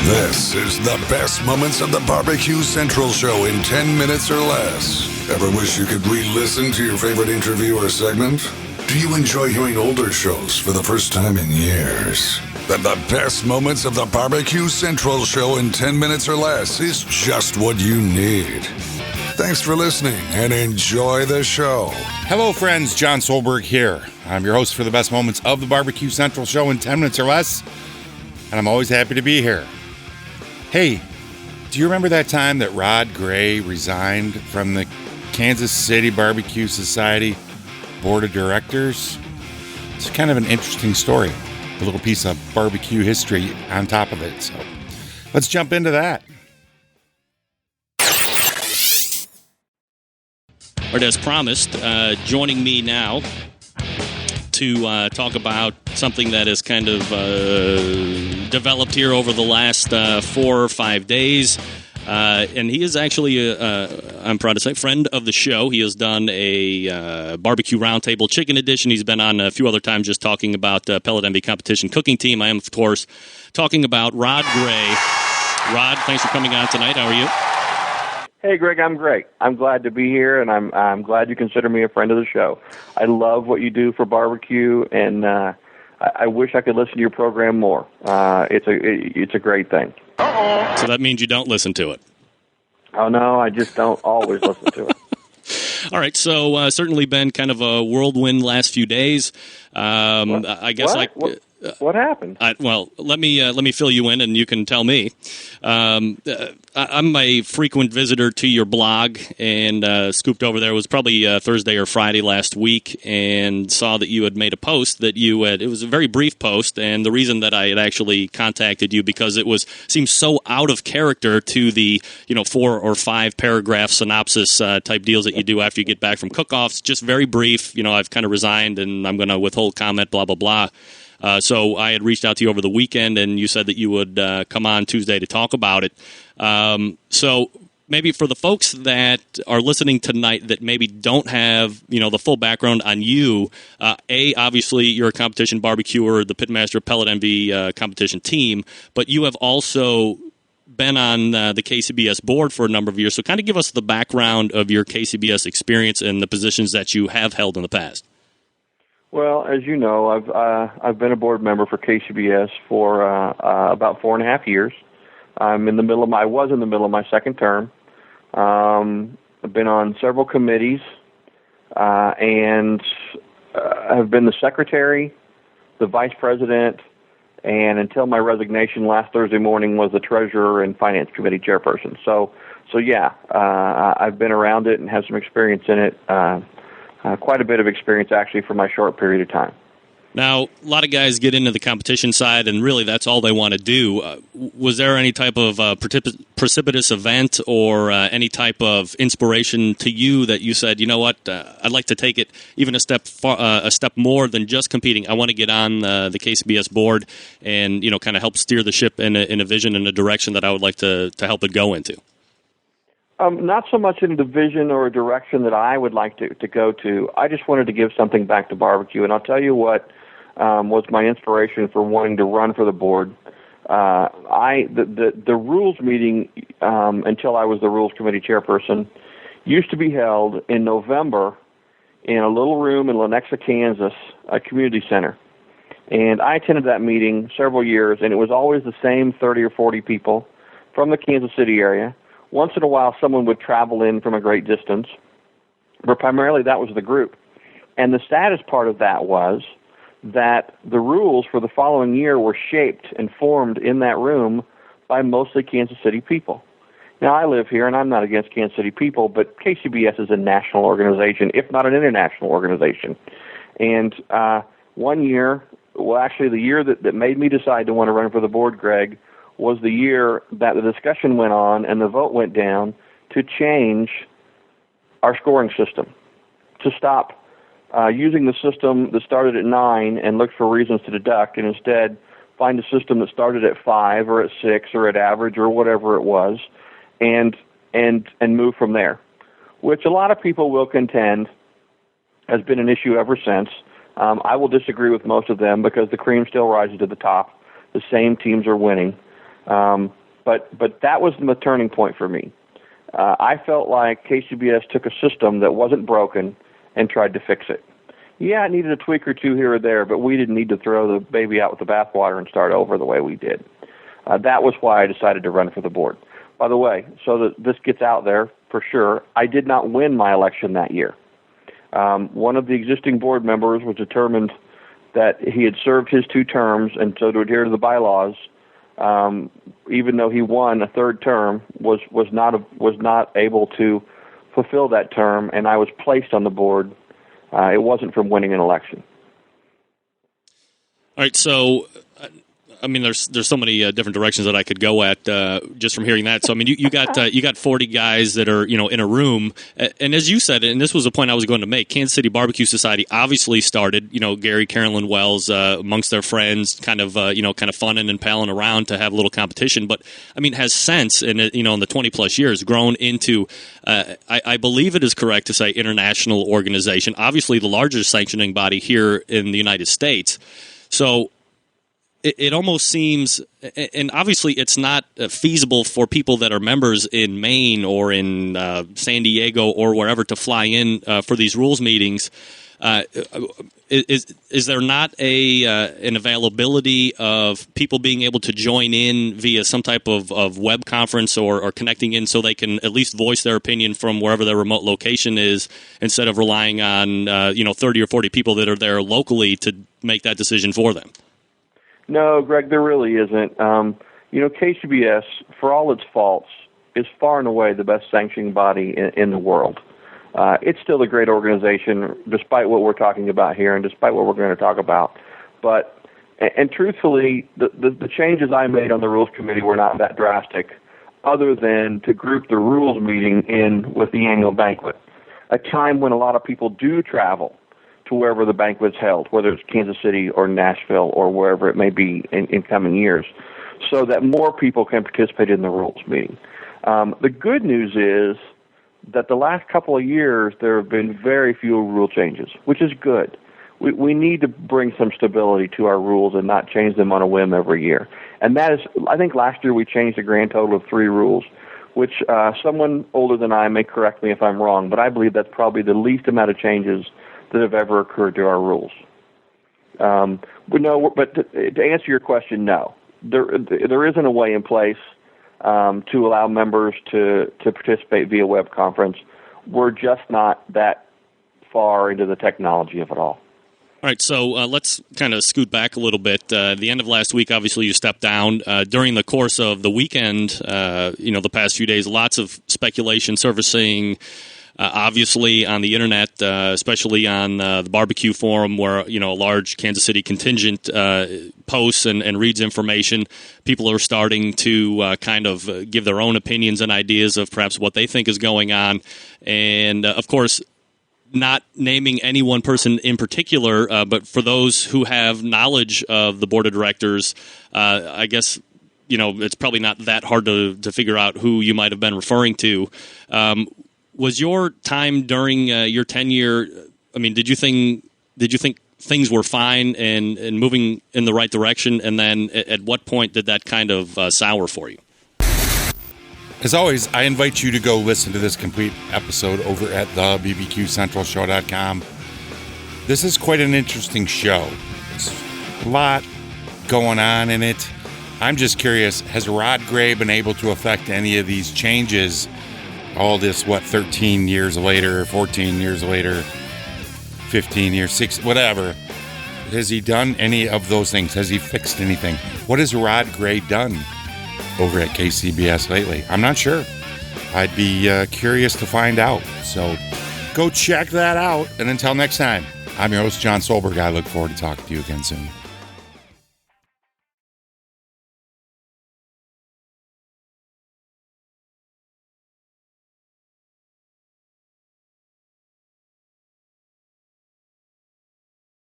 This is the best moments of the BBQ Central Show in 10 minutes or less. Ever wish you could re-listen to your favorite interview or segment? Do you enjoy hearing older shows for the first time in years? Then the best moments of the BBQ Central Show in 10 minutes or less is just what you need. Thanks for listening and enjoy the show. Hello, friends. Jon Solberg here. I'm your host for the best moments of the BBQ Central Show in 10 minutes or less, and I'm always happy to be here. Hey, do you remember that time that Rod Gray resigned from the Kansas City Barbecue Society Board of Directors? It's kind of an interesting story. A little piece of barbecue history on top of it. So let's jump into that. Or as promised, joining me now to talk about something that has kind of developed here over the last 4 or 5 days. And he is actually, I'm proud to say, friend of the show. He has done a barbecue roundtable chicken edition. He's been on a few other times just talking about Pellet Envy competition cooking team. I am, of course, talking about Rod Gray. Rod, thanks for coming on tonight. How are you? Hey, Greg, I'm great. I'm glad to be here, and I'm glad you consider me a friend of the show. I love what you do for barbecue, and I wish I could listen to your program more. It's a great thing. Uh-oh. So that means you don't listen to it? Oh, no, I just don't always listen to it. All right, so certainly been kind of a whirlwind last few days. I guess what happened? Well, let me fill you in, and you can tell me. I'm a frequent visitor to your blog, and scooped over there. It was probably Thursday or Friday last week, and saw that you had made a post that you had. It was a very brief post, and the reason that I had actually contacted you because it seemed so out of character to the 4 or 5 paragraph synopsis type deals that you do after you get back from cook-offs. Just very brief. I've kind of resigned, and I'm going to withhold comment. Blah blah blah. So I had reached out to you over the weekend, and you said that you would come on Tuesday to talk about it. So maybe for the folks that are listening tonight that maybe don't have the full background on you, obviously you're a competition barbecuer, the pitmaster Pellet Envy competition team, but you have also been on the KCBS board for a number of years. So kind of give us the background of your KCBS experience and the positions that you have held in the past. Well, as you know, I've been a board member for KCBS for about 4.5 years. I was in the middle of my second term. I've been on several committees, and have been the secretary, the vice president, and until my resignation last Thursday morning was the treasurer and finance committee chairperson. So yeah, I've been around it and have some experience in it. Quite a bit of experience, actually, for my short period of time. Now, a lot of guys get into the competition side, and really that's all they want to do. Was there any type of precipitous event or any type of inspiration to you that you said, you know what, I'd like to take it even a step more than just competing. I want to get on the KCBS board and kind of help steer the ship in a vision and a direction that I would like to help it go into. Not so much in a division or a direction that I would like to go to. I just wanted to give something back to barbecue, and I'll tell you what was my inspiration for wanting to run for the board. The rules meeting, until I was the rules committee chairperson, used to be held in November in a little room in Lenexa, Kansas, a community center. And I attended that meeting several years, and it was always the same 30 or 40 people from the Kansas City area. Once in a while, someone would travel in from a great distance, but primarily that was the group. And the saddest part of that was that the rules for the following year were shaped and formed in that room by mostly Kansas City people. Now, I live here, and I'm not against Kansas City people, but KCBS is a national organization, if not an international organization. And one year, well, actually the year that made me decide to want to run for the board, Greg, was the year that the discussion went on and the vote went down to change our scoring system, to stop using the system that started at 9 and looked for reasons to deduct, and instead find a system that started at 5 or at 6 or at average or whatever it was, and move from there, which a lot of people will contend has been an issue ever since. I will disagree with most of them because the cream still rises to the top. The same teams are winning. But that was the turning point for me. I felt like KCBS took a system that wasn't broken and tried to fix it. Yeah, it needed a tweak or two here or there, but we didn't need to throw the baby out with the bathwater and start over the way we did. That was why I decided to run for the board. By the way, so that this gets out there for sure, I did not win my election that year. One of the existing board members was determined that he had served his 2 terms, and so to adhere to the bylaws, even though he won a 3rd term, was not able to fulfill that term, and I was placed on the board. It wasn't from winning an election. All right, so I mean, there's so many different directions that I could go at just from hearing that. So I mean, you got 40 guys that are in a room, and as you said, and this was a point I was going to make. Kansas City Barbecue Society obviously started, Gary, Carolyn Wells amongst their friends, kind of funning and palling around to have a little competition. But I mean, has since in the 20+ years grown into, I believe it is correct to say, international organization. Obviously, the largest sanctioning body here in the United States. So it almost seems, and obviously it's not feasible for people that are members in Maine or in San Diego or wherever to fly in for these rules meetings. Is there not an availability of people being able to join in via some type of web conference or connecting in so they can at least voice their opinion from wherever their remote location is, instead of relying on 30 or 40 people that are there locally to make that decision for them? No, Greg, there really isn't. KCBS, for all its faults, is far and away the best sanctioning body in the world. It's still a great organization, despite what we're talking about here and despite what we're going to talk about. And truthfully, the changes I made on the Rules Committee were not that drastic, other than to group the Rules meeting in with the annual banquet, a time when a lot of people do travel to wherever the banquet's held, whether it's Kansas City or Nashville or wherever it may be in coming years, so that more people can participate in the Rules meeting. The good news is that the last couple of years there have been very few rule changes, which is good. We need to bring some stability to our rules and not change them on a whim every year. And that is, I think last year we changed a grand total of 3 rules, which someone older than I may correct me if I'm wrong, but I believe that's probably the least amount of changes that have ever occurred to our rules. But to answer your question, no. There isn't a way in place to allow members to participate via web conference. We're just not that far into the technology of it all. All right, so let's kind of scoot back a little bit. The end of last week, obviously, you stepped down. During the course of the weekend, the past few days, lots of speculation surfacing, obviously on the internet, especially on the barbecue forum, where a large Kansas City contingent posts and reads information. People are starting to kind of give their own opinions and ideas of perhaps what they think is going on, and of course, not naming any one person in particular, but for those who have knowledge of the board of directors, I guess it's probably not that hard to figure out who you might have been referring to. Was your time during your tenure? I mean, did you think things were fine and moving in the right direction? And then, at what point did that kind of sour for you? As always, I invite you to go listen to this complete episode over at the BBQCentralShow.com. This is quite an interesting show. There's a lot going on in it. I'm just curious, has Rod Gray been able to affect any of these changes? All this, 13 years later, 14 years later, 15 years, 6, whatever. Has he done any of those things? Has he fixed anything? What has Rod Gray done over at KCBS lately? I'm not sure. I'd be curious to find out. So go check that out. And until next time, I'm your host, Jon Solberg. I look forward to talking to you again soon.